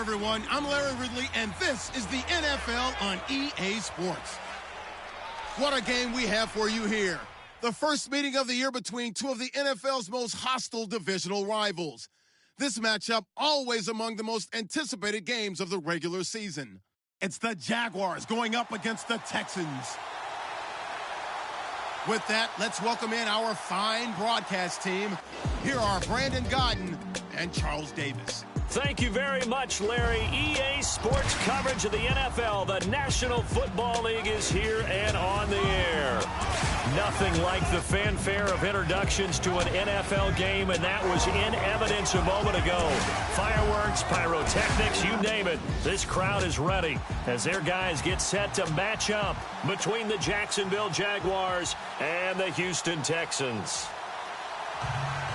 everyone. I'm Larry Ridley, and this is the NFL on EA Sports. What a game we have for you here. The first meeting of the year between two of the NFL's most hostile divisional rivals. This matchup always among the most anticipated games of the regular season. It's the Jaguars going up against the Texans. With that, let's welcome in our fine broadcast team. Here are Brandon Godden and Charles Davis. Thank you very much, Larry. EA Sports coverage of the NFL. The National Football League is here and on the air. Nothing like the fanfare of introductions to an NFL game, and that was in evidence a moment ago. Fireworks, pyrotechnics, you name it. This crowd is ready as their guys get set to match up between the Jacksonville Jaguars and the Houston Texans.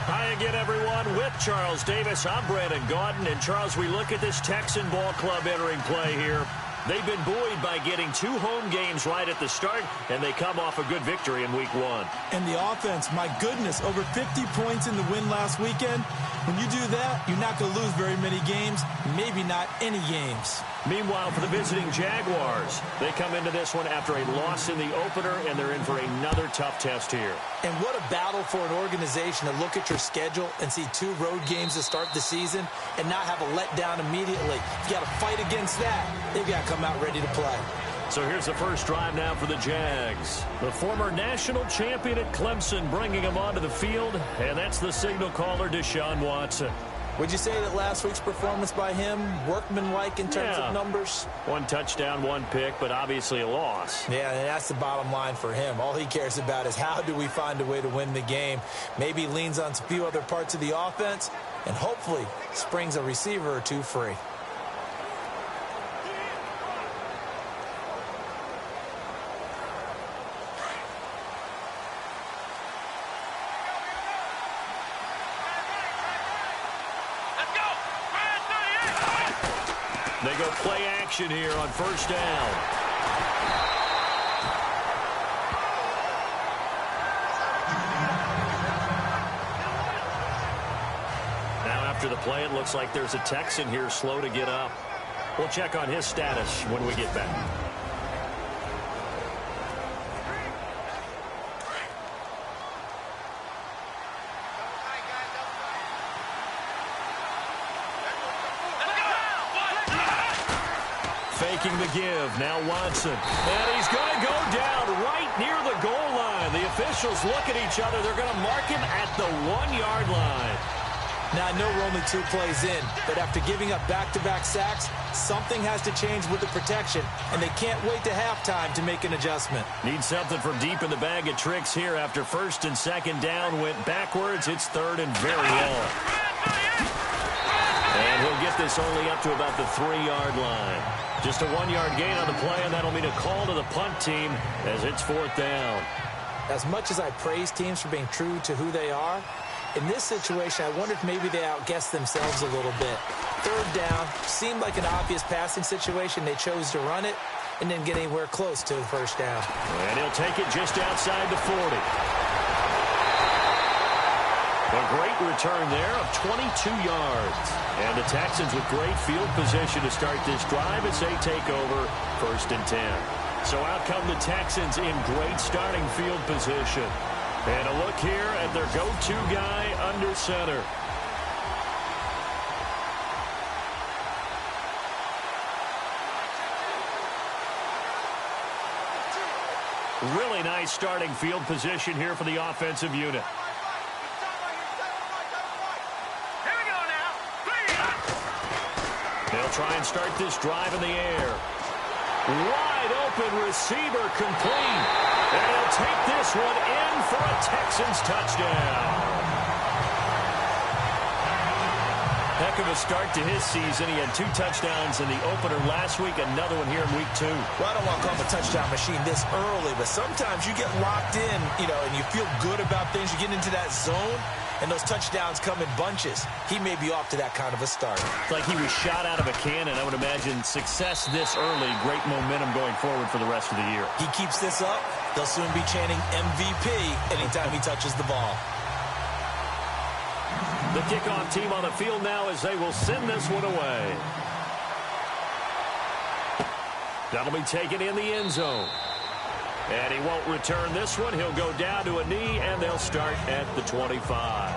Hi again, everyone. With Charles Davis, I'm Brandon Godden. And, Charles, we look at this Texan ball club entering play here. They've been buoyed by getting 2 home games right at the start, and they come off a good victory in Week 1. And the offense, my goodness, over 50 points in the win last weekend. When you do that, you're not going to lose very many games, maybe not any games. Meanwhile, for the visiting Jaguars, they come into this one after a loss in the opener, and they're in for another tough test here. And what a battle for an organization to look at your schedule and see 2 road games to start the season and not have a letdown immediately. You got to fight against that. They've got to come out ready to play. So here's the first drive now for the Jags. The former national champion at Clemson bringing him onto the field, and that's the signal caller, Deshaun Watson. Would you say that last week's performance by him, workmanlike in terms of numbers? 1 touchdown, 1 pick, but obviously a loss. Yeah, and that's the bottom line for him. All he cares about is how do we find a way to win the game. Maybe leans on a few other parts of the offense, and hopefully springs a receiver or 2 free. They go play action here on first down. Now after the play, it looks like there's a Texan here slow to get up. We'll check on his status when we get back. Faking the give, now Watson. And he's going to go down right near the goal line. The officials look at each other. They're going to mark him at the 1-yard line. Now, I know we're only 2 plays in, but after giving up back-to-back sacks, something has to change with the protection, and they can't wait to halftime to make an adjustment. Need something from deep in the bag of tricks here after first and second down went backwards. It's 3rd and very long. And he'll get this only up to about the 3-yard line. Just a 1-yard gain on the play, and that'll mean a call to the punt team as it's 4th down. As much as I praise teams for being true to who they are, in this situation, I wonder if maybe they outguessed themselves a little bit. 3rd down, seemed like an obvious passing situation. They chose to run it and didn't get anywhere close to the first down. And he'll take it just outside the 40. A great return there of 22 yards. And the Texans with great field position to start this drive as they take over 1st and 10. So out come the Texans in great starting field position. And a look here at their go-to guy under center. Really nice starting field position here for the offensive unit. They'll try and start this drive in the air. Wide open receiver complete. And he'll take this one in for a Texans touchdown. Heck of a start to his season. He had 2 touchdowns in the opener last week, another one here in Week 2. Well, I don't want to call him a touchdown machine this early, but sometimes you get locked in, and you feel good about things. You get into that zone, and those touchdowns come in bunches. He may be off to that kind of a start. It's like he was shot out of a cannon. I would imagine success this early, great momentum going forward for the rest of the year. He keeps this up, they'll soon be chanting MVP anytime he touches the ball. The kickoff team on the field now as they will send this one away. That'll be taken in the end zone. And he won't return this one. He'll go down to a knee, and they'll start at the 25.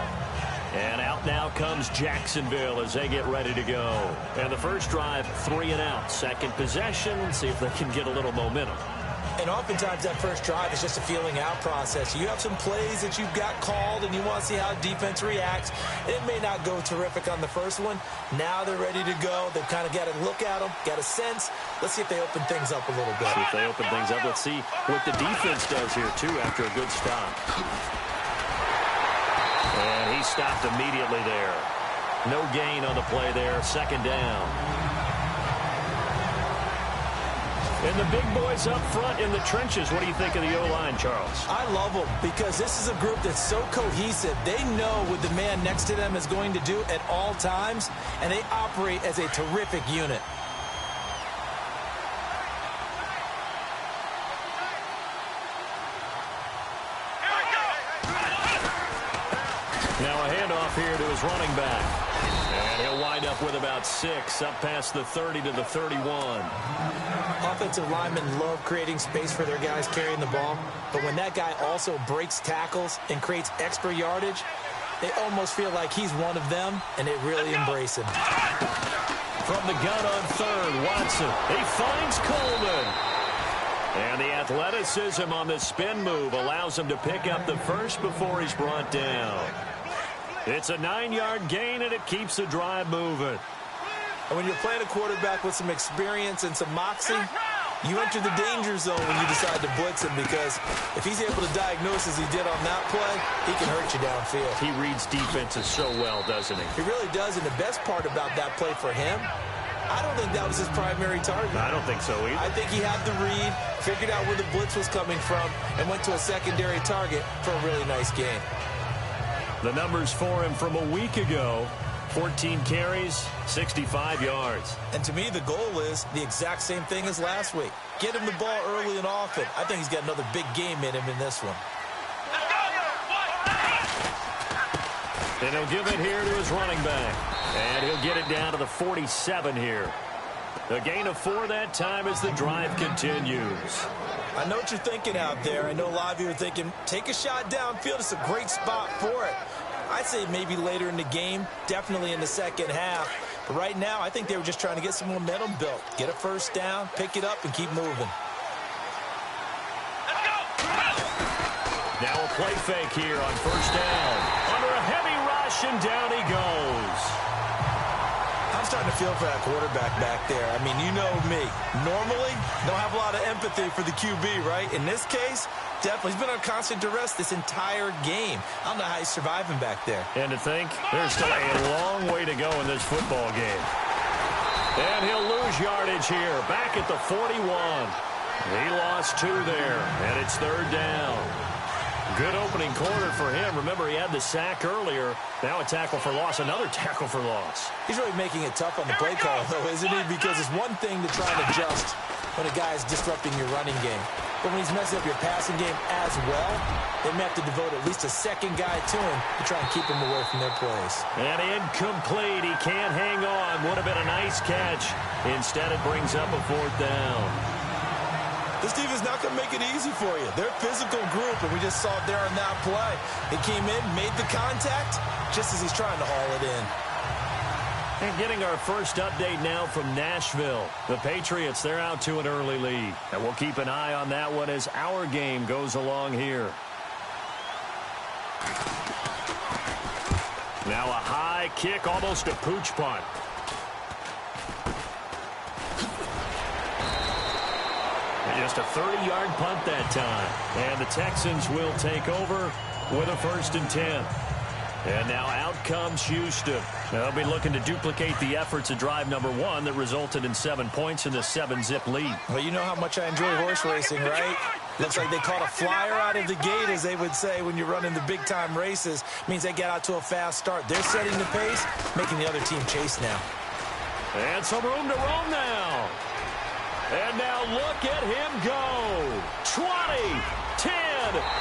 And out now comes Jacksonville as they get ready to go. And the first drive, 3 and out. Second possession, see if they can get a little momentum. And oftentimes that first drive is just a feeling out process. You have some plays that you've got called and you want to see how defense reacts. It may not go terrific on the first one. Now they're ready to go. They've kind of got to look at them, got a sense. Let's see if they open things up a little bit. See if they open things up. Let's see what the defense does here, too, after a good stop. And he stopped immediately there. No gain on the play there. Second down. And the big boys up front in the trenches. What do you think of the O-line, Charles? I love them because this is a group that's so cohesive. They know what the man next to them is going to do at all times, and they operate as a terrific unit. Now a handoff here to his running back. And he'll wind up with about 6, up past the 30 to the 31. Offensive linemen love creating space for their guys carrying the ball, but when that guy also breaks tackles and creates extra yardage, they almost feel like he's one of them, and they really embrace him. From the gun on third, Watson. He finds Coleman. And the athleticism on the spin move allows him to pick up the first before he's brought down. It's a 9-yard gain, and it keeps the drive moving. And when you're playing a quarterback with some experience and some moxie, you enter the danger zone when you decide to blitz him, because if he's able to diagnose as he did on that play, he can hurt you downfield. He reads defenses so well, doesn't he? He really does, and the best part about that play for him, I don't think that was his primary target. I don't think so either. I think he had the read, figured out where the blitz was coming from, and went to a secondary target for a really nice game. The numbers for him from a week ago: 14 carries, 65 yards. And to me, the goal is the exact same thing as last week. Get him the ball early and often. I think he's got another big game in him in this one. And he'll give it here to his running back. And he'll get it down to the 47 here. A gain of 4 that time as the drive continues. I know what you're thinking out there. I know a lot of you are thinking, take a shot downfield. It's a great spot for it. I'd say maybe later in the game, definitely in the second half. But right now, I think they were just trying to get some momentum built. Get a first down, pick it up, and keep moving. Now a play fake here on first down. Under a heavy rush, and down he goes. I'm starting to feel for that quarterback back there. I mean, you know me. Normally, don't have a lot of empathy for the QB, right? In this case, definitely. He's been on constant duress this entire game. I don't know how he's surviving back there. And to think, there's still a long way to go in this football game. And he'll lose yardage here, back at the 41. He lost 2 there, and it's third down. Good opening quarter for him. Remember, he had the sack earlier. Now a tackle for loss, another tackle for loss. He's really making it tough on the play call, though, isn't he? Because it's one thing to try and adjust when a guy is disrupting your running game. But when he's messing up your passing game as well, they may have to devote at least a second guy to him to try and keep him away from their plays. And incomplete. He can't hang on. Would have been a nice catch. Instead, it brings up a 4th down. This team is not going to make it easy for you. They're a physical group, and we just saw it there on that play. He came in, made the contact, just as he's trying to haul it in. And getting our first update now from Nashville. The Patriots, they're out to an early lead. And we'll keep an eye on that one as our game goes along here. Now a high kick, almost a pooch punt. Just a 30-yard punt that time. And the Texans will take over with a 1st and 10. And now out comes Houston. They'll be looking to duplicate the efforts of drive number 1 that resulted in 7 points in the 7-zip lead. Well, you know how much I enjoy horse racing, right? Looks like they caught a flyer out of the gate, as they would say when you're running the big-time races. Means they get out to a fast start. They're setting the pace, making the other team chase now. And some room to roam now. And now look at him go. 20, 10,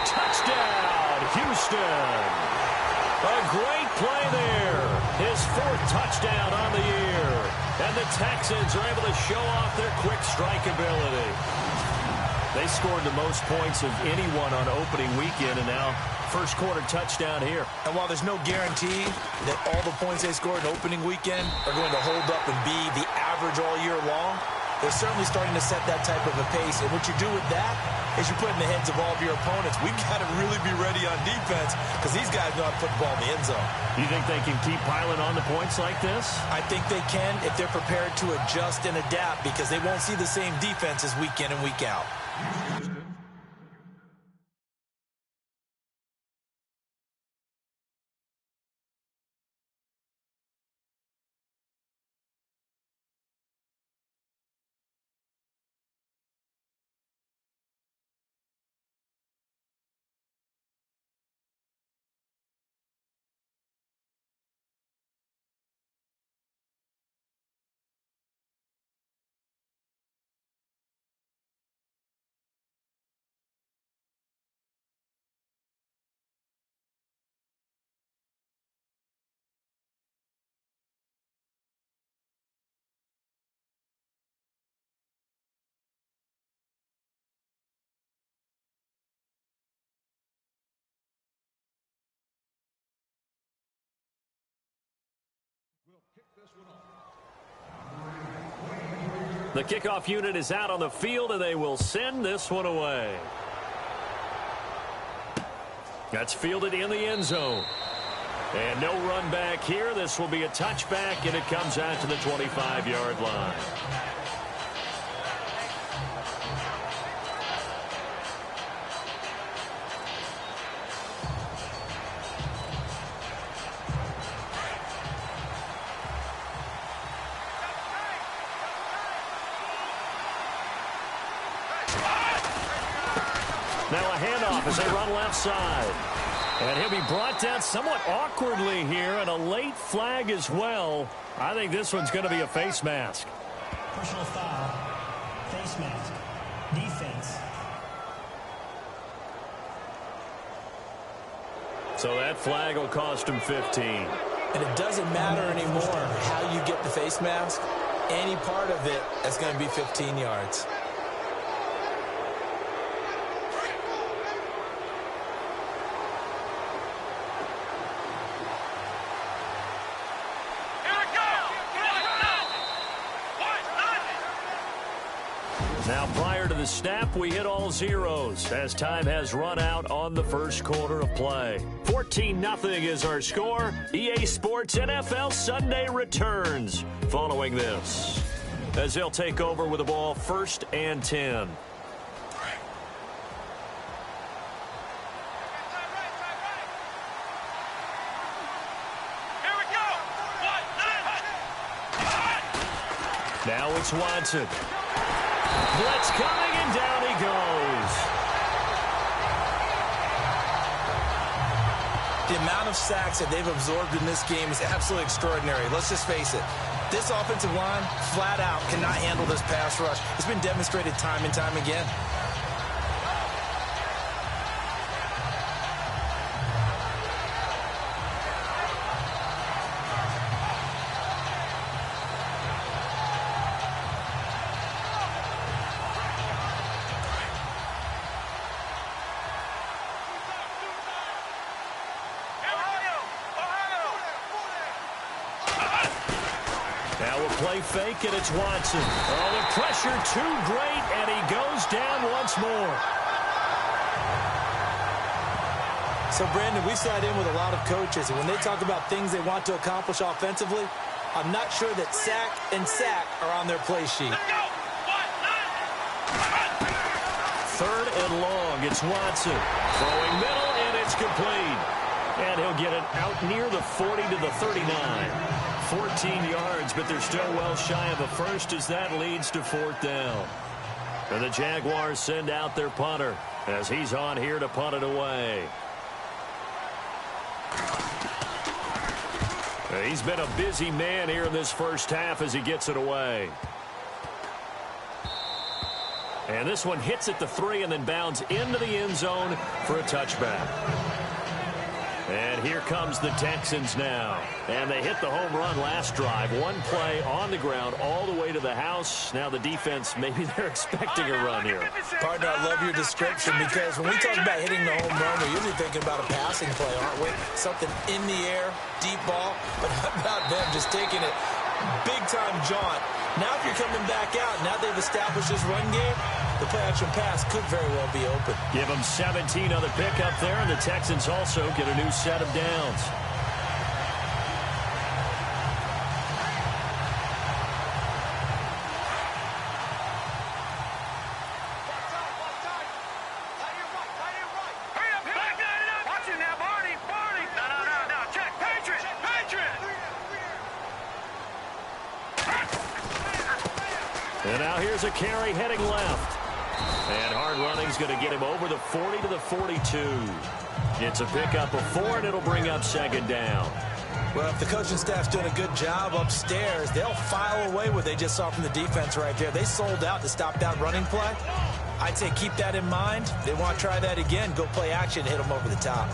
touchdown, Houston. A great play there. His 4th touchdown on the year. And the Texans are able to show off their quick strike ability. They scored the most points of anyone on opening weekend, and now first quarter touchdown here. And while there's no guarantee that all the points they scored in opening weekend are going to hold up and be the average all year long, they're certainly starting to set that type of a pace. And what you do with that is you put in the heads of all of your opponents, we've got to really be ready on defense because these guys know how to put the ball in the end zone. You think they can keep piling on the points like this? I think they can if they're prepared to adjust and adapt because they won't see the same defenses week in and week out. The kickoff unit is out on the field, and they will send this one away. That's fielded in the end zone. And no run back here. This will be a touchback, and it comes out to the 25-yard line. Now a handoff as they run left side. And he'll be brought down somewhat awkwardly here, and a late flag as well. I think this one's going to be a face mask. Personal foul, face mask, defense. So that flag will cost him 15. And it doesn't matter anymore how you get the face mask. Any part of it is going to be 15 yards. Now, prior to the snap, we hit all zeros as time has run out on the first quarter of play. 14-0 is our score. EA Sports NFL Sunday returns following this, as they'll take over with the ball 1st and 10. Now it's Watson. Blitz coming, and down he goes. The amount of sacks that they've absorbed in this game is absolutely extraordinary. Let's just face it. This offensive line, flat out, cannot handle this pass rush. It's been demonstrated time and time again. Fake, and it's Watson. Oh, the pressure too great, and he goes down once more. So, Brandon, we sat in with a lot of coaches, and when they talk about things they want to accomplish offensively, I'm not sure that sack and sack are on their play sheet. 3rd and long. It's Watson. Throwing middle, and it's complete. And he'll get it out near the 40 to the 39. 14 yards, but they're still well shy of a first as that leads to 4th down. And the Jaguars send out their punter as he's on here to punt it away. He's been a busy man here in this first half as he gets it away. And this one hits at the 3 and then bounds into the end zone for a touchback. And here comes the Texans now. And they hit the home run last drive. One play on the ground all the way to the house. Now the defense, maybe they're expecting a run here. Partner, I love your description because when we talk about hitting the home run, we're usually thinking about a passing play, aren't we? Something in the air, deep ball. But how about them just taking it big-time jaunt? Now if you're coming back out, now they've established this run game, the play-action pass could very well be open. Give them 17 on the pickup there, and the Texans also get a new set of downs. And now here's a carry heading left. And hard running's going to get him over the 40 to the 42. It's a pickup of 4, and it'll bring up second down. Well, if the coaching staff's doing a good job upstairs, they'll file away what they just saw from the defense right there. They sold out to stop that running play. I'd say keep that in mind. They want to try that again. Go play action, hit them over the top.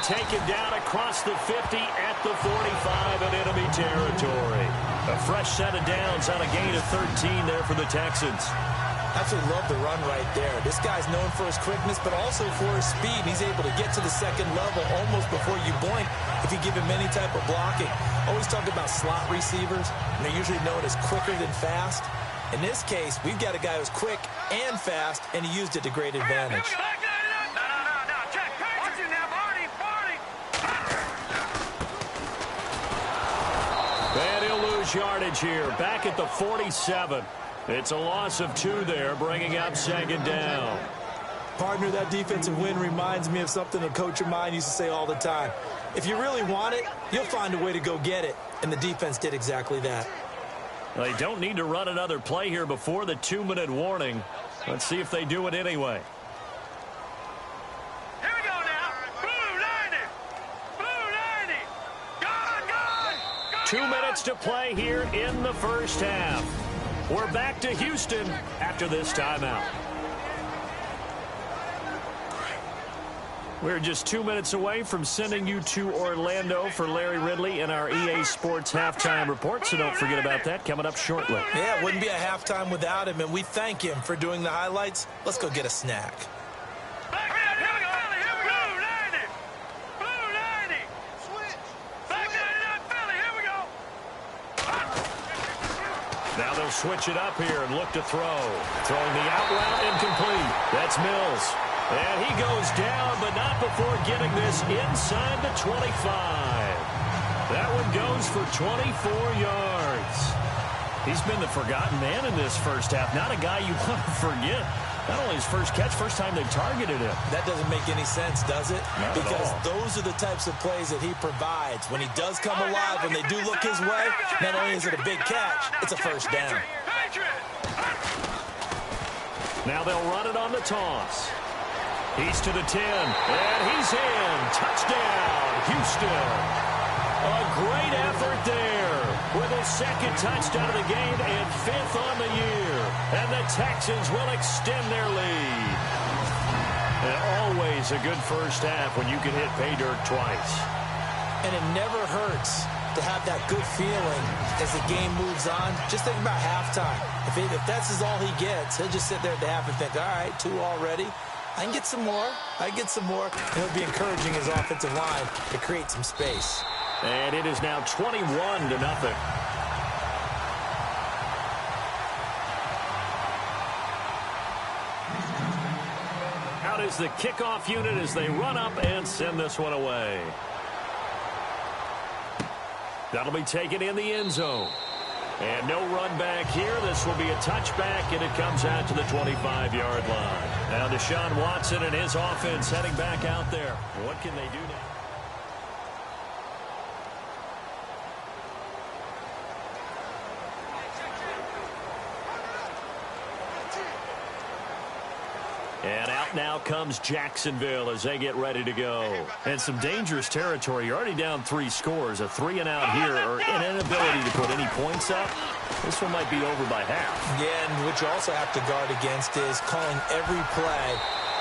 Taken down across the 50 at the 45 in enemy territory. A fresh set of downs on a gain of 13 there for the Texans. Absolutely love the run right there. This guy's known for his quickness, but also for his speed. He's able to get to the second level almost before you blink if you give him any type of blocking. Always talk about slot receivers, and they're usually known as quicker than fast. In this case, we've got a guy who's quick and fast, and he used it to great advantage. And he'll lose yardage here, back at the 47. It's a loss of 2 there, bringing up second down. Partner, that defensive win reminds me of something a coach of mine used to say all the time. If you really want it, you'll find a way to go get it. And the defense did exactly that. They don't need to run another play here before the 2-minute warning. Let's see if they do it anyway. 2 minutes to play here in the first half. We're back to Houston after this timeout. We're just 2 minutes away from sending you to Orlando for Larry Ridley in our EA Sports Halftime Report, so don't forget about that coming up shortly. Yeah, it wouldn't be a halftime without him, and we thank him for doing the highlights. Let's go get a snack. Now they'll switch it up here and look to throw. Throwing the out route incomplete. That's Mills. And he goes down, but not before getting this inside the 25. That one goes for 24 yards. He's been the forgotten man in this first half. Not a guy you want to forget. Not only his first catch, first time they targeted him. That doesn't make any sense, does it? Not because at all. Those are the types of plays that he provides. When he does come alive, when they do look his way, not only is it a big catch, it's a first down. Now they'll run it on the toss. He's to the 10, and he's in. Touchdown, Houston. A great effort there with his second touchdown of the game and 5th on the year. And the Texans will extend their lead. And always a good first half when you can hit pay dirt twice. And it never hurts to have that good feeling as the game moves on. Just think about halftime. If that's all he gets, he'll just sit there at the half and think, all right, 2 already. I can get some more. I can get some more. And he'll be encouraging his offensive line to create some space. And it is now 21-0. Out is the kickoff unit as they run up and send this one away. That'll be taken in the end zone. And no run back here. This will be a touchback, and it comes out to the 25-yard line. Now Deshaun Watson and his offense heading back out there. What can they do now? out comes Jacksonville as they get ready to go. And some dangerous territory. You're already down 3 scores. A 3-and-out here or an inability to put any points up. This one might be over by half. Yeah, and what you also have to guard against is calling every play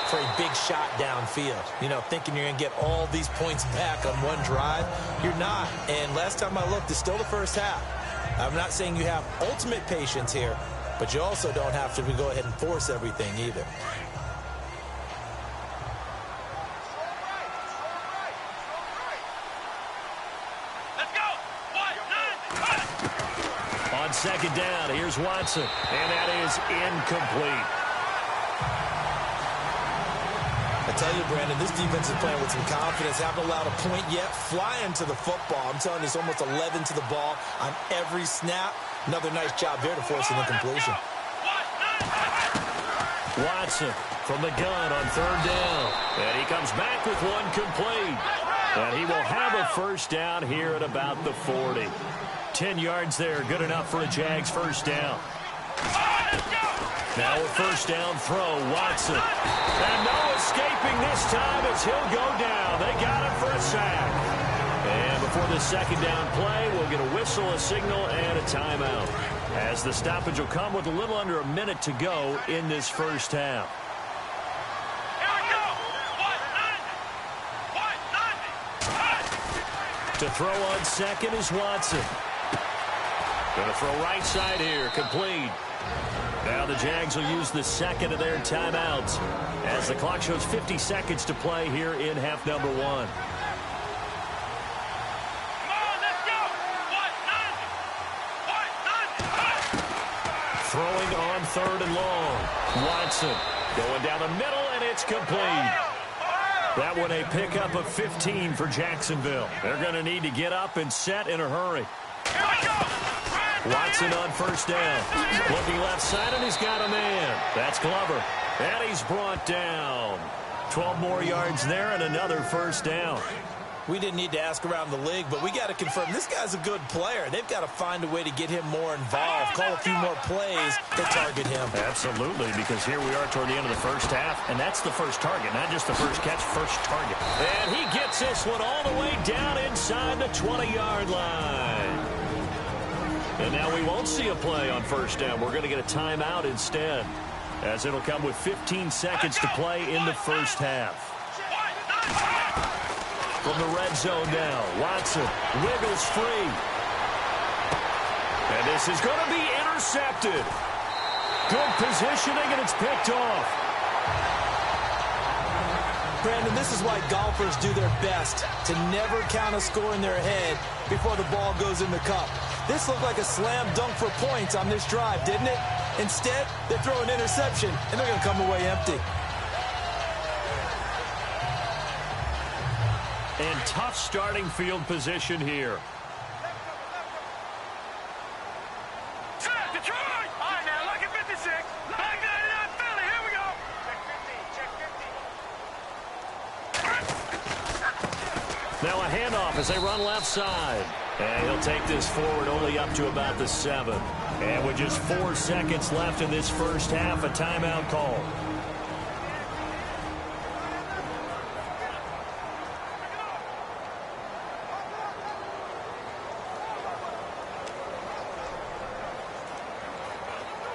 for a big shot downfield. You know, thinking you're going to get all these points back on one drive. You're not. And last time I looked, it's still the first half. I'm not saying you have ultimate patience here, but you also don't have to go ahead and force everything either. Let's go. 1, 9, On second down, here's Watson, and that is incomplete. I tell you, Brandon, this defense is playing with some confidence. Haven't allowed a point yet. Flying to the football. I'm telling you, it's almost 11 to the ball on every snap. Another nice job there to force an incompletion. Watson from the gun on third down. And he comes back with one complete. And he will have a first down here at about the 40. 10 yards there, good enough for a Jags first down. Now a first down throw, Watson. And no escaping this time as he'll go down. They got him for a sack. And before the second down play, we'll get a whistle, a signal, and a timeout. As the stoppage will come with a little under a minute to go in this first half. To throw on second is Watson. Going to throw right side here, complete. Now the Jags will use the second of their timeouts as the clock shows 50 seconds to play here in half number 1. Come on, let's go. 1, 9, 1, 9. Throwing on third and long. Watson going down the middle, and it's complete. That one a pickup of 15 for Jacksonville. They're going to need to get up and set in a hurry. Here we go. Watson on first down. Looking left side, and he's got a man. That's Glover. And he's brought down. 12 more yards there and another first down. We didn't need to ask around the league, but we got to confirm this guy's a good player. They've got to find a way to get him more involved, call a few more plays to target him. Absolutely, because here we are toward the end of the first half, and that's the first target, not just the first catch, first target. And he gets this one all the way down inside the 20-yard line. And now we won't see a play on first down. We're going to get a timeout instead, as it'll come with 15 seconds to play in the first half. From the red zone now, Watson wiggles free. And this is going to be intercepted. Good positioning, and it's picked off. Brandon, this is why golfers do their best to never count a score in their head before the ball goes in the cup. This looked like a slam dunk for points on this drive, didn't it? Instead, they throw an interception, and they're going to come away empty. And tough starting field position here. Detroit! All right, now, look at 56. Look at 99 Philly. Here we go. Check 15. Now a handoff as they run left side. And he'll take this forward only up to about the 7. And with just 4 seconds left in this first half, a timeout call.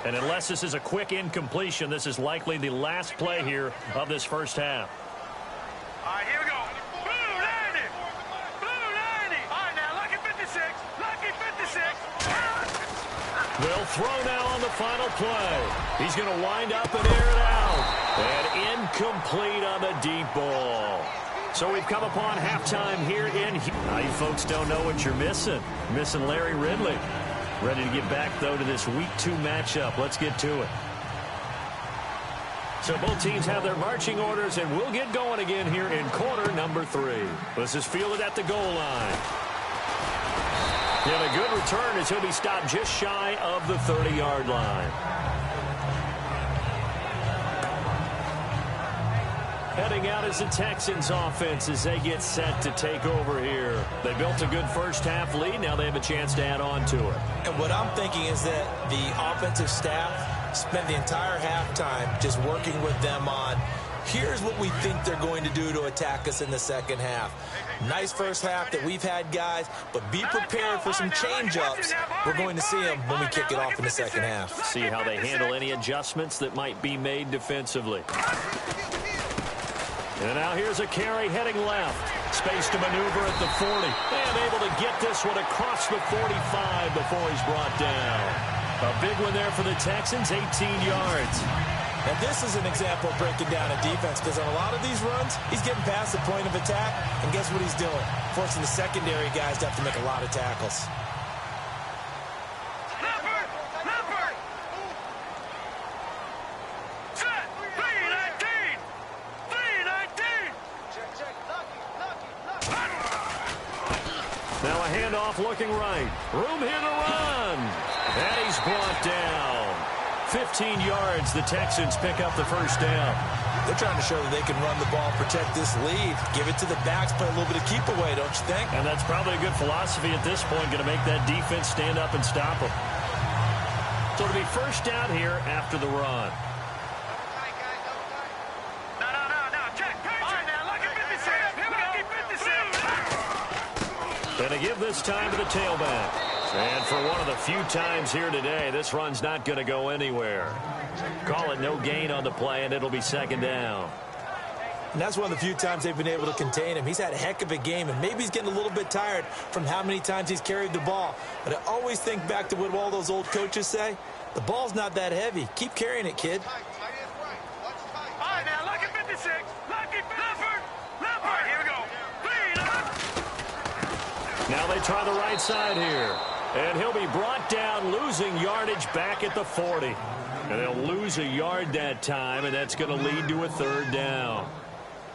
And unless this is a quick incompletion, this is likely the last play here of this first half. All right, here we go. Blue 90. Blue 90. All right, now, lucky 56. Lucky 56. They'll throw now on the final play. He's going to wind up and air it out. And incomplete on the deep ball. So we've come upon halftime here in Houston. Now you folks don't know what you're missing. Missing Larry Ridley. Ready to get back, though, to this Week 2 matchup. Let's get to it. So both teams have their marching orders, and we'll get going again here in quarter number 3. This is fielded at the goal line. And a good return as he'll be stopped just shy of the 30-yard line. Heading out is the Texans offense as they get set to take over here. They built a good first half lead. Now they have a chance to add on to it. And what I'm thinking is that the offensive staff spent the entire halftime just working with them on Here's what we think they're going to do to attack us in the second half. Nice first half that we've had, guys, but be prepared for some change-ups. We're going to see them when we kick it off in the second half. See how they handle any adjustments that might be made defensively. And now here's a carry heading left. Space to maneuver at the 40. And able to get this one across the 45 before he's brought down. A big one there for the Texans, 18 yards. And this is an example of breaking down a defense, because on a lot of these runs, he's getting past the point of attack, and guess what he's doing? Forcing the secondary guys to have to make a lot of tackles. Now a handoff looking right. Room here to run. And he's brought down. 15 yards, the Texans pick up the first down. They're trying to show that they can run the ball, protect this lead. Give it to the backs, play a little bit of keep away, don't you think? And that's probably a good philosophy at this point, going to make that defense stand up and stop them. So it'll be first down here after the run. Going to give this time to the tailback. And for one of the few times here today, this run's not going to go anywhere. Call it no gain on the play, and it'll be second down. And that's one of the few times they've been able to contain him. He's had a heck of a game, and maybe he's getting a little bit tired from how many times he's carried the ball. But I always think back to what all those old coaches say. The ball's not that heavy. Keep carrying it, kid. All right, now, lucky 56. Lucky Leopard. All right, here we go. Now they try the right side here. And he'll be brought down, losing yardage back at the 40. And they'll lose a yard that time, and that's going to lead to a third down.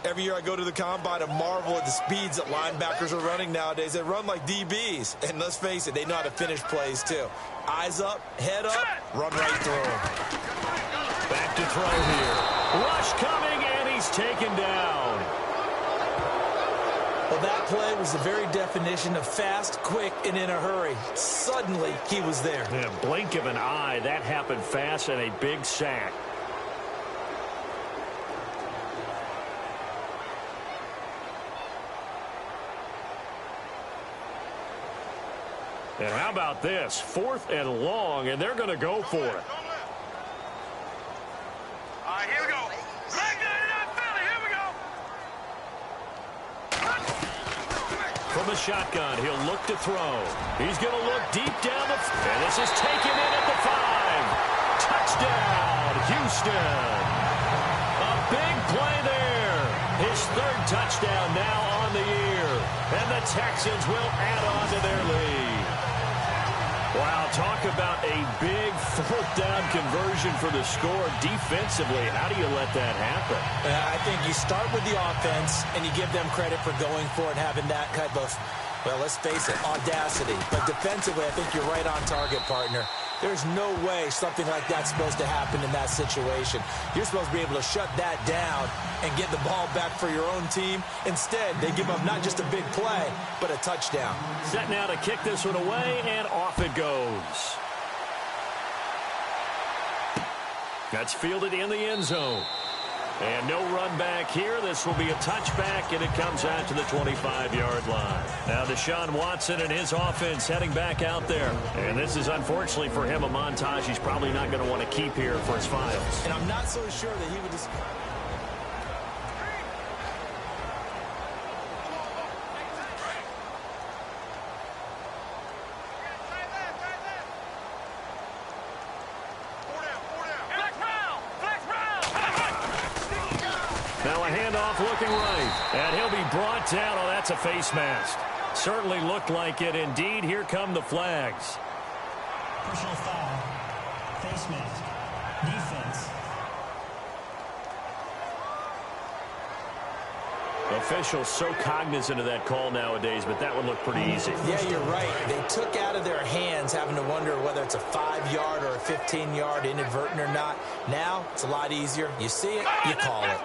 Every year I go to the combine and marvel at the speeds that linebackers are running nowadays. They run like DBs. And let's face it, they know how to finish plays too. Eyes up, head up, run right through them. Back to throw here. Rush coming, and he's taken down. Well, that play was the very definition of fast, quick, and in a hurry. Suddenly, he was there. In a blink of an eye, that happened fast, and a big sack. And how about this? 4th and long, and they're going to go for it. All right, here we go. From the shotgun, he'll look to throw. He's going to look deep down the field. And this is taken in at the 5. Touchdown, Houston. A big play there. His 3rd touchdown now on the year. And the Texans will add on to their lead. Wow, talk about a big 4th down conversion for the score. Defensively, how do you let that happen? I think you start with the offense, and you give them credit for going for it, having that type of, well, let's face it, audacity. But defensively, I think you're right on target, partner. There's no way something like that's supposed to happen in that situation. You're supposed to be able to shut that down and get the ball back for your own team. Instead, they give up not just a big play, but a touchdown. Set now to kick this one away, and off it goes. That's fielded in the end zone. And no run back here. This will be a touchback, and it comes out to the 25-yard line. Now Deshaun Watson and his offense heading back out there. And this is, unfortunately for him, a montage he's probably not going to want to keep here for his files. And I'm not so sure that he would just... Now a handoff looking right. And he'll be brought down. Oh, that's a face mask. Certainly looked like it. Indeed, here come the flags. Personal foul. Face mask. Defense. Officials so cognizant of that call nowadays, but that one looked pretty easy. Yeah, you're right. They took out of their hands having to wonder whether it's a 5-yard or a 15-yard inadvertent or not. Now, it's a lot easier. You see it, you call it.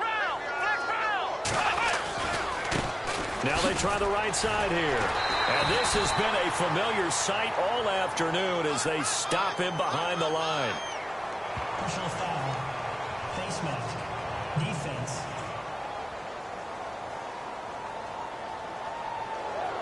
Now they try the right side here. And this has been a familiar sight all afternoon as they stop him behind the line. Personal foul. Face mask. Defense.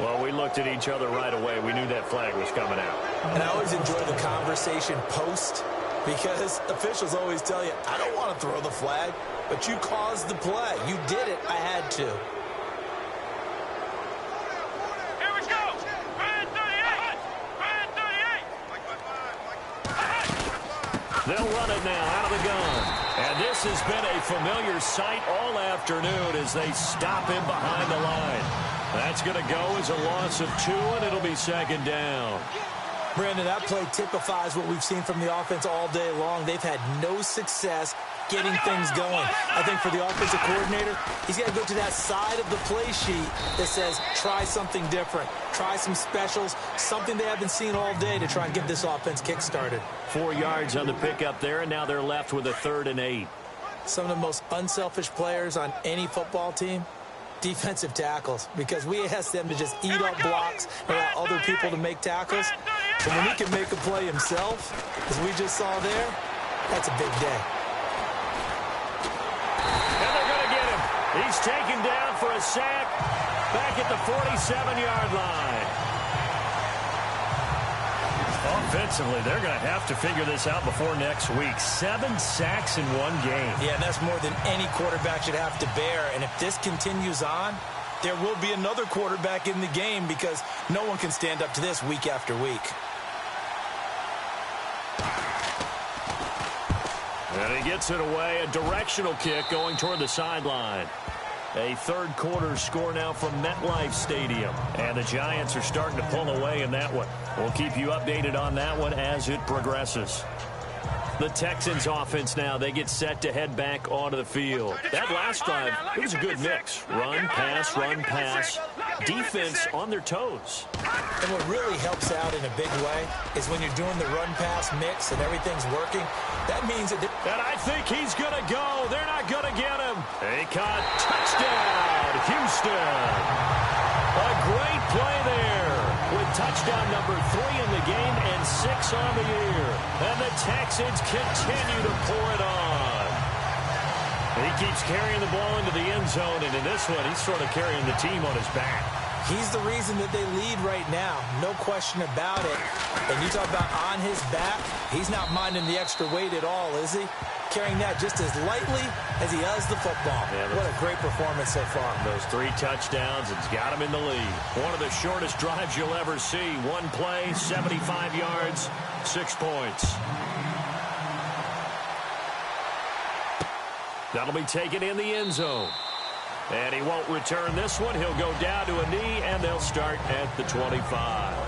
Well, we looked at each other right away. We knew that flag was coming out. And I always enjoy the conversation post, because officials always tell you, I don't want to throw the flag, but you caused the play. You did it. I had to. Here we go. Red 38. Red 38. They'll run it now out of the gun. And this has been a familiar sight all afternoon as they stop him behind the line. That's going to go as a loss of 2, and it'll be second down. Brandon, that play typifies what we've seen from the offense all day long. They've had no success getting things going. I think for the offensive coordinator, he's got to go to that side of the play sheet that says, try something different. Try some specials, something they haven't seen all day to try and get this offense kick-started. 4 yards on the pickup there, and now they're left with a 3rd and 8. Some of the most unselfish players on any football team, defensive tackles, because we ask them to just eat up blocks and allow other people to make tackles. But when he can make a play himself, as we just saw there, that's a big day. And they're going to get him. He's taken down for a sack back at the 47-yard line. Offensively, they're going to have to figure this out before next week. 7 sacks in one game. Yeah, and that's more than any quarterback should have to bear. And if this continues on, there will be another quarterback in the game because no one can stand up to this week after week. And he gets it away. A directional kick going toward the sideline. A third-quarter score now from MetLife Stadium. And the Giants are starting to pull away in that one. We'll keep you updated on that one as it progresses. The Texans offense now, they get set to head back onto the field. That last drive, it was a good mix. Run, pass, defense on their toes. And what really helps out in a big way is when you're doing the run-pass mix and everything's working, that means that... And I think he's going to go. They're not going to get him. They caught touchdown, Houston. A great play there with touchdown number 3 in the game and 6 on the year. And the Texans continue to pour it on. He keeps carrying the ball into the end zone, and in this one, he's sort of carrying the team on his back. He's the reason that they lead right now. No question about it. And you talk about on his back, he's not minding the extra weight at all, is he? Carrying that just as lightly as he does the football. Yeah, what a great performance so far. Those 3 touchdowns, it's got him in the lead. One of the shortest drives you'll ever see. One play, 75 yards, 6 points. That'll be taken in the end zone. And he won't return this one. He'll go down to a knee, and they'll start at the 25.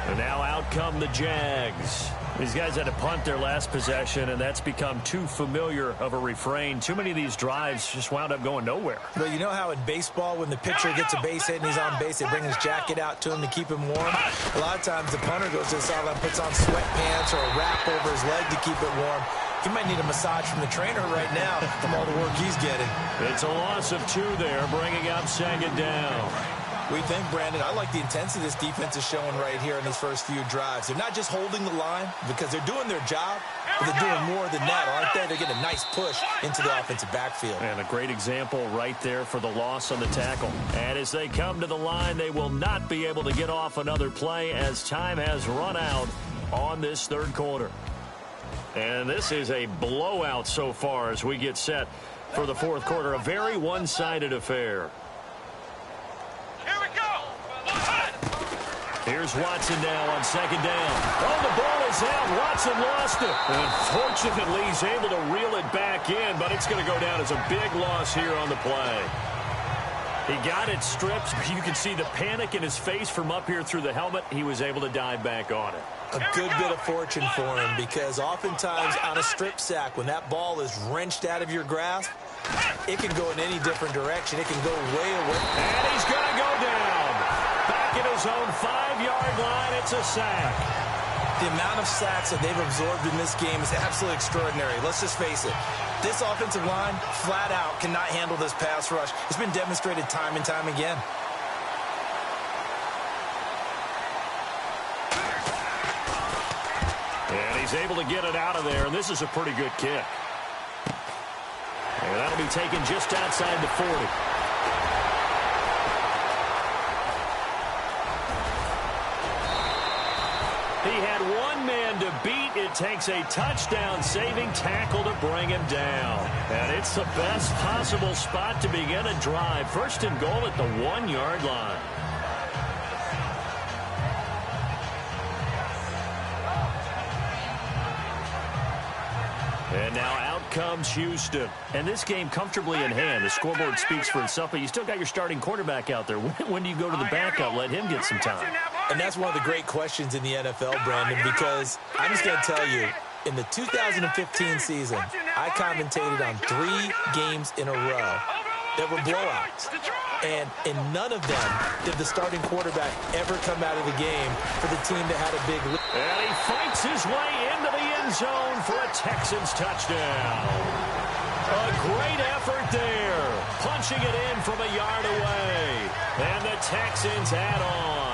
And now out come the Jags. These guys had to punt their last possession, and that's become too familiar of a refrain. Too many of these drives just wound up going nowhere. Well, you know how in baseball, when the pitcher gets a base hit and he's on base, they bring his jacket out to him to keep him warm? A lot of times the punter goes to the sideline, puts on sweatpants or a wrap over his leg to keep it warm. He might need a massage from the trainer right now from all the work he's getting. It's a loss of 2 there, bringing up second down. We think, Brandon, I like the intensity this defense is showing right here in these first few drives. They're not just holding the line because they're doing their job, but they're doing more than that, aren't they? They're getting a nice push into the offensive backfield. And a great example right there for the loss on the tackle. And as they come to the line, they will not be able to get off another play as time has run out on this third quarter. And this is a blowout so far as we get set for the fourth quarter. A very one-sided affair. Here we go. Here's Watson now on second down. Oh, the ball is out. Watson lost it. Unfortunately, he's able to reel it back in, but it's going to go down as a big loss here on the play. He got it stripped. You can see the panic in his face from up here through the helmet. He was able to dive back on it. A good bit of fortune for him because oftentimes on a strip sack, when that ball is wrenched out of your grasp, it can go in any different direction. It can go way away. And he's going to go down. Back at his own 5-yard line, it's a sack. The amount of sacks that they've absorbed in this game is absolutely extraordinary. Let's just face it. This offensive line, flat out, cannot handle this pass rush. It's been demonstrated time and time again. And he's able to get it out of there, and this is a pretty good kick. And that'll be taken just outside the 40. He had one man to beat. It takes a touchdown-saving tackle to bring him down. And it's the best possible spot to begin a drive. First and goal at the 1-yard line. And now out comes Houston. And this game comfortably in hand. The scoreboard speaks for itself, but you still got your starting quarterback out there. When do you go to the backup? Let him get some time. And that's one of the great questions in the NFL, Brandon, because I'm just going to tell you, in the 2015 season, I commentated on 3 games in a row that were blowouts. And in none of them did the starting quarterback ever come out of the game for the team that had a big lead. And he fights his way into the end zone for a Texans touchdown. A great effort there. Punching it in from a yard away. And the Texans add on.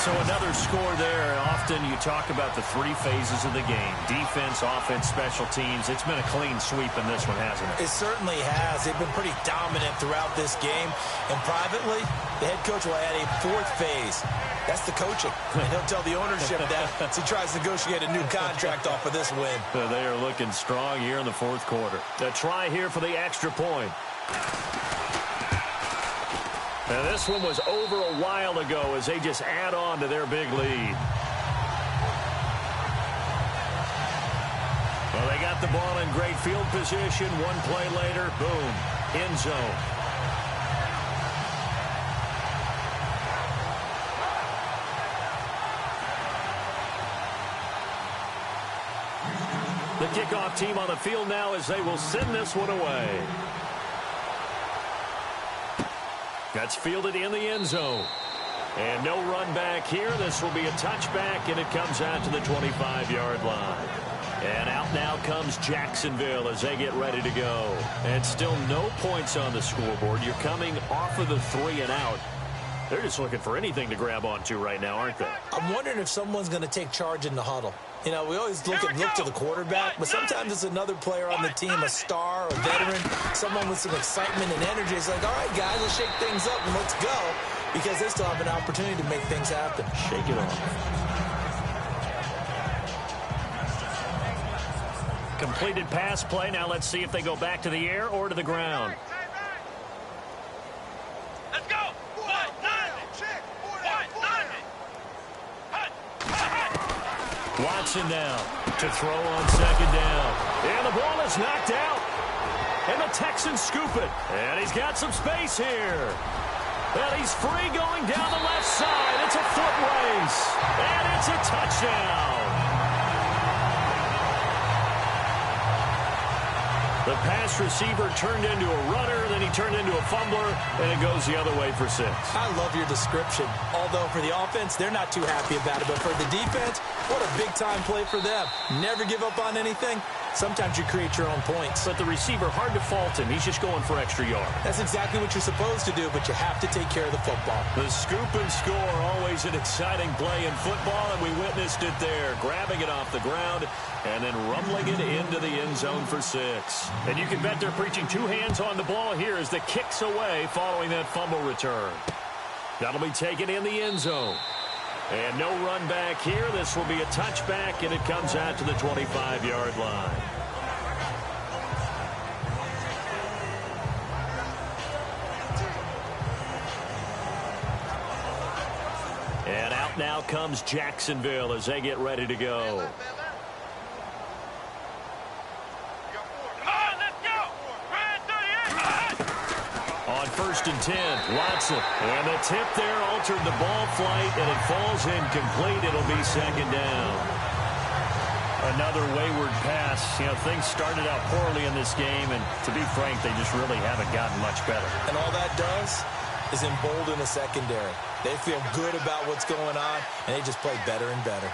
So another score there. Often you talk about the 3 phases of the game. Defense, offense, special teams. It's been a clean sweep in this one, hasn't it? It certainly has. They've been pretty dominant throughout this game. And privately, the head coach will add a 4th phase. That's the coaching. And he'll tell the ownership that as he tries to negotiate a new contract off of this win. They are looking strong here in the 4th quarter. A try here for the extra point. And this one was over a while ago as they just add on to their big lead. Well, they got the ball in great field position. One play later, boom, end zone. The kickoff team on the field now as they will send this one away. That's fielded in the end zone. And no run back here. This will be a touchback, and it comes out to the 25-yard line. And out now comes Jacksonville as they get ready to go. And still no points on the scoreboard. You're coming off of the 3 and out. They're just looking for anything to grab onto right now, aren't they? I'm wondering if someone's going to take charge in the huddle. You know, we always look to the quarterback, but sometimes it's another player on the team, a star, a veteran, someone with some excitement and energy. It's like, all right, guys, let's shake things up and let's go, because they still have an opportunity to make things happen. Shake it off. Completed pass play. Now let's see if they go back to the air or to the ground. Let's go. Watson now to throw on 2nd down. And the ball is knocked out. And the Texans scoop it. And he's got some space here. And he's free going down the left side. It's a foot race. And it's a touchdown. The pass receiver turned into a runner, then he turned into a fumbler, and it goes the other way for 6. I love your description. Although for the offense, they're not too happy about it. But for the defense, what a big-time play for them. Never give up on anything. Sometimes you create your own points. But the receiver, hard to fault him. He's just going for extra yards. That's exactly what you're supposed to do, but you have to take care of the football. The scoop and score, always an exciting play in football, and we witnessed it there. Grabbing it off the ground and then rumbling it into the end zone for 6. And you can bet they're preaching 2 hands on the ball here as the kick's away following that fumble return. That'll be taken in the end zone. And no run back here. This will be a touchback, and it comes out to the 25-yard line. And out now comes Jacksonville as they get ready to go. On 1st and 10, Watson. And the tip there altered the ball flight, and it falls incomplete. It'll be 2nd down. Another wayward pass. You know, things started out poorly in this game, and to be frank, they just really haven't gotten much better. And all that does is embolden the secondary. They feel good about what's going on, and they just play better and better.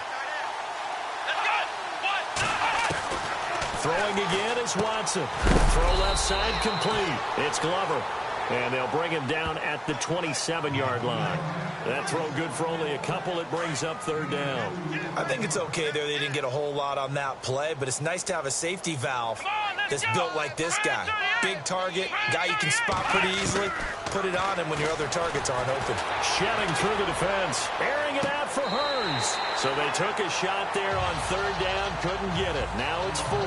Throwing again is Watson. Throw left side complete. It's Glover. And they'll bring him down at the 27-yard line. That throw good for only a couple. It brings up 3rd down. I think it's okay there. They didn't get a whole lot on that play, but it's nice to have a safety valve that's built like this guy. Big target, guy you can spot pretty easily. Put it on him when your other targets aren't open. Shedding through the defense, airing it out for Hearns. So they took a shot there on third down, couldn't get it. Now it's 4.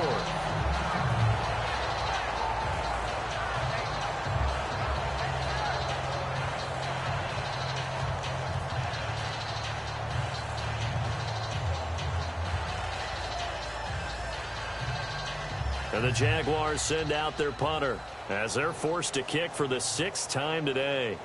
And the Jaguars send out their punter as they're forced to kick for the 6th time today.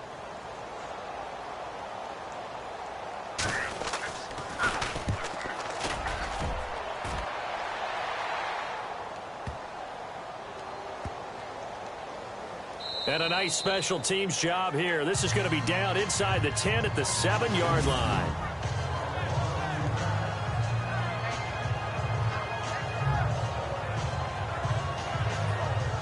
And a nice special teams job here. This is going to be down inside the 10 at the 7-yard line.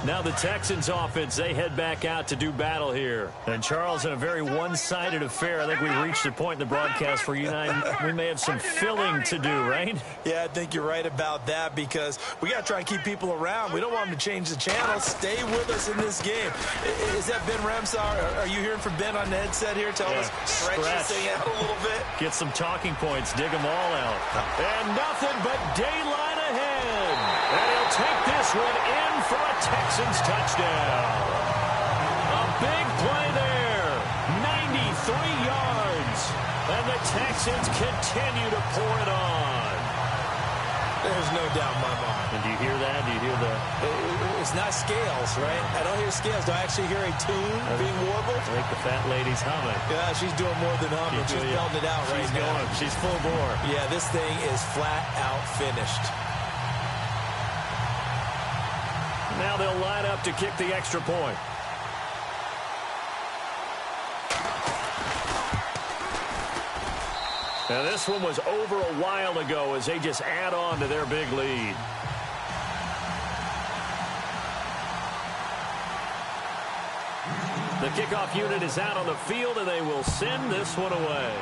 Now the Texans offense, they head back out to do battle here. And Charles, in a very one-sided affair, I think we reached the point in the broadcast where you and I, we may have some filling to do, right? Yeah, I think you're right about that because we got to try and keep people around. We don't want them to change the channel. Stay with us in this game. Is that Ben Remsar? Are you hearing from Ben on the headset here? Tell us, stretch this thing out a little bit. Get some talking points, dig them all out. And nothing but daylight ahead. And he'll take this one in for a Texans touchdown. A big play there. 93 yards. And the Texans continue to pour it on. There's no doubt in my mind. And do you hear that? Do you hear the... It's not scales, right? I don't hear scales. Do I actually hear a tune being warbled? I think the fat lady's humming. Yeah, she's doing more than humming. She's belting it out right now. She's full bore. Yeah, this thing is flat out finished. Now they'll line up to kick the extra point. Now this one was over a while ago as they just add on to their big lead. The kickoff unit is out on the field and they will send this one away.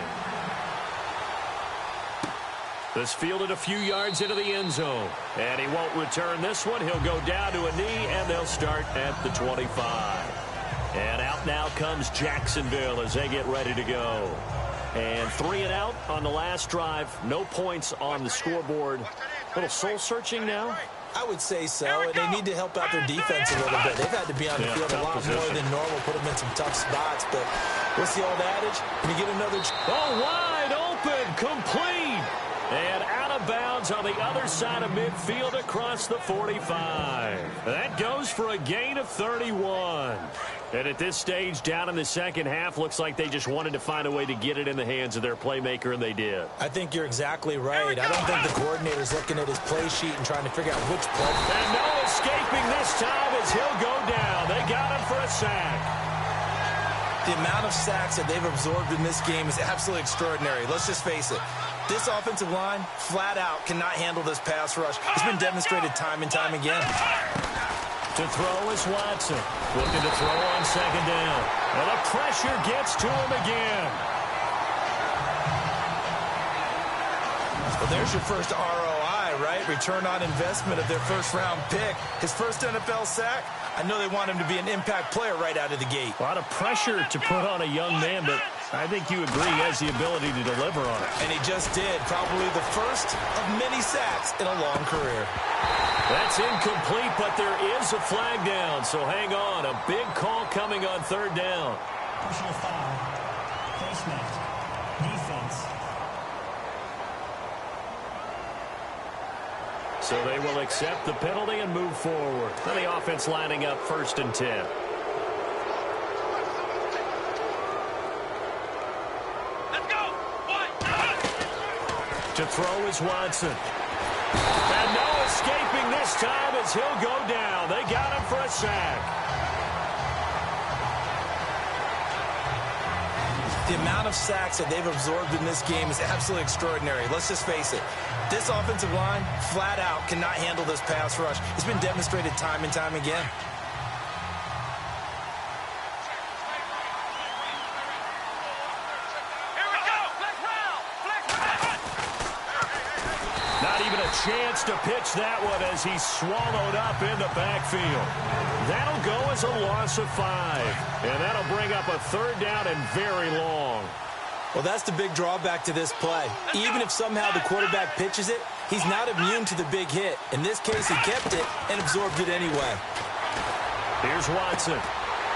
This fielded a few yards into the end zone. And he won't return this one. He'll go down to a knee, and they'll start at the 25. And out now comes Jacksonville as they get ready to go. And 3 and out on the last drive. No points on the scoreboard. A little soul-searching now. I would say so, and they need to help out their defense a little bit. They've had to be on the field a lot more than normal, put them in some tough spots. But what's the old adage? When you get another... Oh, wide open, complete. And out of bounds on the other side of midfield across the 45. That goes for a gain of 31. And at this stage, down in the second half, looks like they just wanted to find a way to get it in the hands of their playmaker, and they did. I think you're exactly right. I don't think the coordinator's looking at his play sheet and trying to figure out which play. And no escaping this time as he'll go down. They got him for a sack. The amount of sacks that they've absorbed in this game is absolutely extraordinary. Let's just face it. This offensive line, flat out, cannot handle this pass rush. It's been demonstrated time and time again. To throw is Watson. Looking to throw on second down. And the pressure gets to him again. Well, there's your first ROI, right? Return on investment of their first-round pick. His first NFL sack. I know they want him to be an impact player right out of the gate. A lot of pressure to put on a young man, but I think you agree he has the ability to deliver on it. And he just did. Probably the first of many sacks in a long career. That's incomplete, but there is a flag down, so hang on. A big call coming on third down. Personal foul. Face mask. Defense. So they will accept the penalty and move forward. And the offense lining up 1st and 10. Let's go. To throw is Watson. And no escaping this time as he'll go down. They got him for a sack. The amount of sacks that they've absorbed in this game is absolutely extraordinary. Let's just face it. This offensive line, flat out, cannot handle this pass rush. It's been demonstrated time and time again. Not even a chance to pitch that one as he's swallowed up in the backfield. That'll go as a loss of 5. And that'll bring up a 3rd down and very long. Well, that's the big drawback to this play. Even if somehow the quarterback pitches it, he's not immune to the big hit. In this case, he kept it and absorbed it anyway. Here's Watson.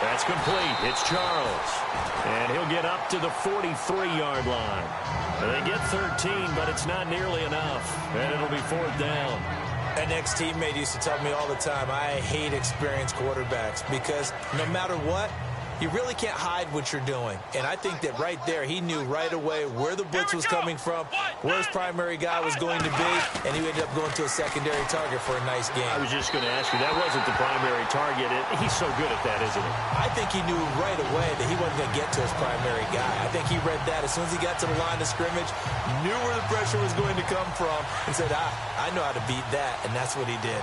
That's complete. It's Charles. And he'll get up to the 43-yard line. They get 13, but it's not nearly enough. And it'll be 4th down. An ex-teammate used to tell me all the time, I hate experienced quarterbacks because no matter what, you really can't hide what you're doing. And I think that right there, he knew right away where the blitz was coming from, where his primary guy was going to be, and he ended up going to a secondary target for a nice game. I was just going to ask you, that wasn't the primary target. He's so good at that, isn't he? I think he knew right away that he wasn't going to get to his primary guy. I think he read that as soon as he got to the line of scrimmage, knew where the pressure was going to come from, and said, I know how to beat that, and that's what he did.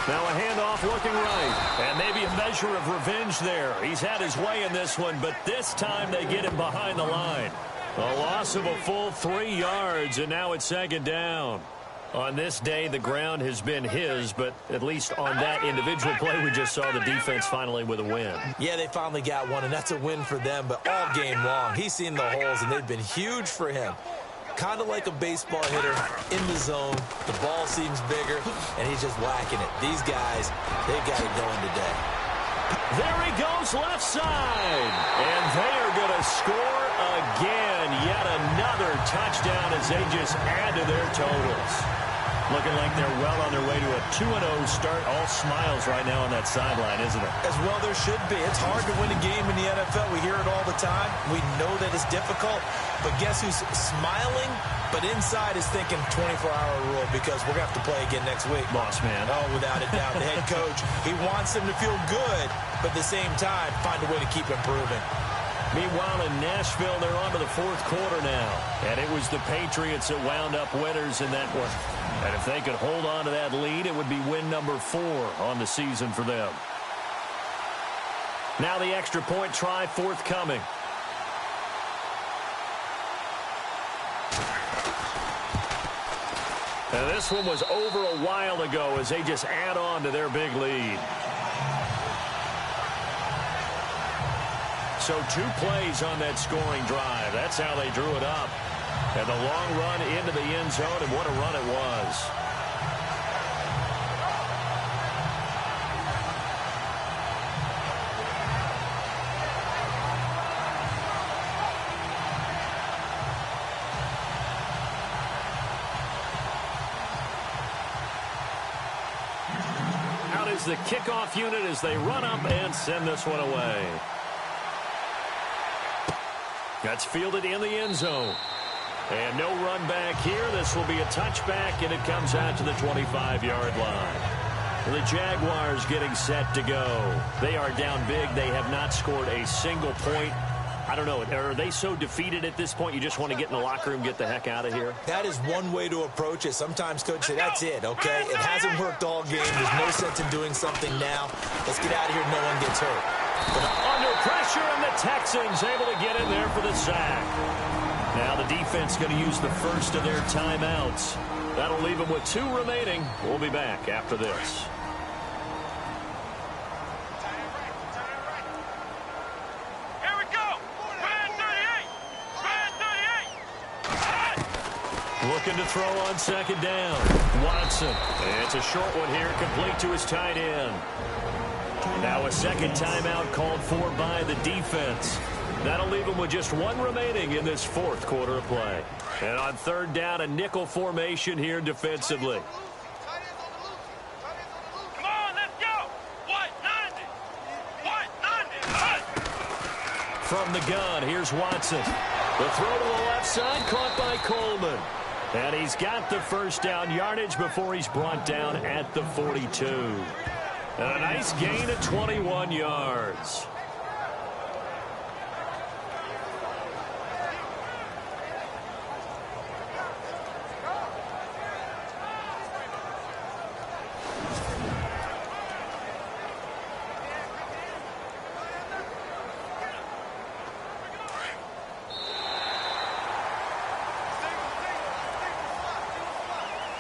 Now a handoff looking right. And maybe a measure of revenge there. He's had his way in this one, but this time they get him behind the line. A loss of a full 3 yards, and now it's 2nd down. On this day, the ground has been his, but at least on that individual play, we just saw the defense finally with a win. Yeah, they finally got one, and that's a win for them, but all game long, he's seen the holes, and they've been huge for him. Kind of like a baseball hitter in the zone. The ball seems bigger, and he's just whacking it. These guys, they've got it going today. There he goes left side. And they are going to score again. Yet another touchdown as they just add to their totals. Looking like they're well on their way to a 2-0 start. All smiles right now on that sideline, isn't it? As well there should be. It's hard to win a game in the NFL. We hear it all the time. We know that it's difficult. But guess who's smiling? But inside is thinking 24-hour rule because we're going to have to play again next week. Boss man. Oh, without a doubt. The head coach, he wants them to feel good, but at the same time, find a way to keep improving. Meanwhile, in Nashville, they're on to the 4th quarter now. And it was the Patriots that wound up winners in that one. And if they could hold on to that lead, it would be win number 4 on the season for them. Now the extra point try forthcoming. And this one was over a while ago as they just add on to their big lead. So 2 plays on that scoring drive. That's how they drew it up. And the long run into the end zone, and what a run it was. Out is the kickoff unit as they run up and send this one away. That's fielded in the end zone. And no run back here. This will be a touchback, and it comes out to the 25-yard line. The Jaguars getting set to go. They are down big. They have not scored a single point. I don't know. Are they so defeated at this point you just want to get in the locker room, get the heck out of here? That is one way to approach it. Sometimes coaches say, that's it, okay? It hasn't worked all game. There's no sense in doing something now. Let's get out of here. No one gets hurt. But under pressure, and the Texans able to get in there for the sack. Now the defense going to use the first of their timeouts. That'll leave them with 2 remaining. We'll be back after this. Here we go. Spread 38. Spread 38. Looking to throw on 2nd down. Watson. It's a short one here, complete to his tight end. Now a 2nd timeout called for by the defense. That'll leave them with just 1 remaining in this 4th quarter of play. And on 3rd down, a nickel formation here defensively. Come on, let's go. White 90. White 90. From the gun, here's Watson. The throw to the left side, caught by Coleman. And he's got the 1st down yardage before he's brought down at the 42. And a nice gain of 21 yards.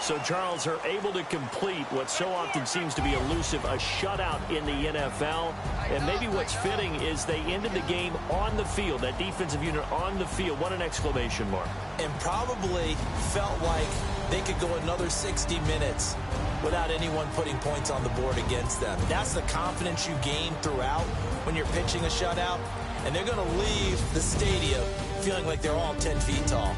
So, Charles, are able to complete what so often seems to be elusive, a shutout in the NFL. And maybe what's fitting is they ended the game on the field, that defensive unit on the field. What an exclamation mark. And probably felt like they could go another 60 minutes without anyone putting points on the board against them. That's the confidence you gain throughout when you're pitching a shutout. And they're going to leave the stadium feeling like they're all 10 feet tall.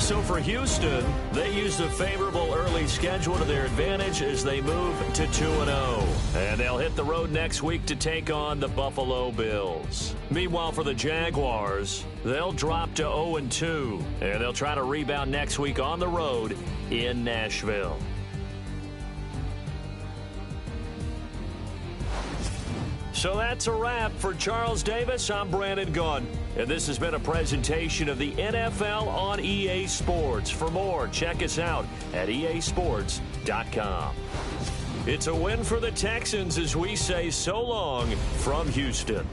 So for Houston, they used a favorable early schedule to their advantage as they move to 2-0. And they'll hit the road next week to take on the Buffalo Bills. Meanwhile, for the Jaguars, they'll drop to 0-2. And they'll try to rebound next week on the road in Nashville. So that's a wrap. For Charles Davis, I'm Brandon Gunn. And this has been a presentation of the NFL on EA Sports. For more, check us out at easports.com. It's a win for the Texans as we say so long from Houston.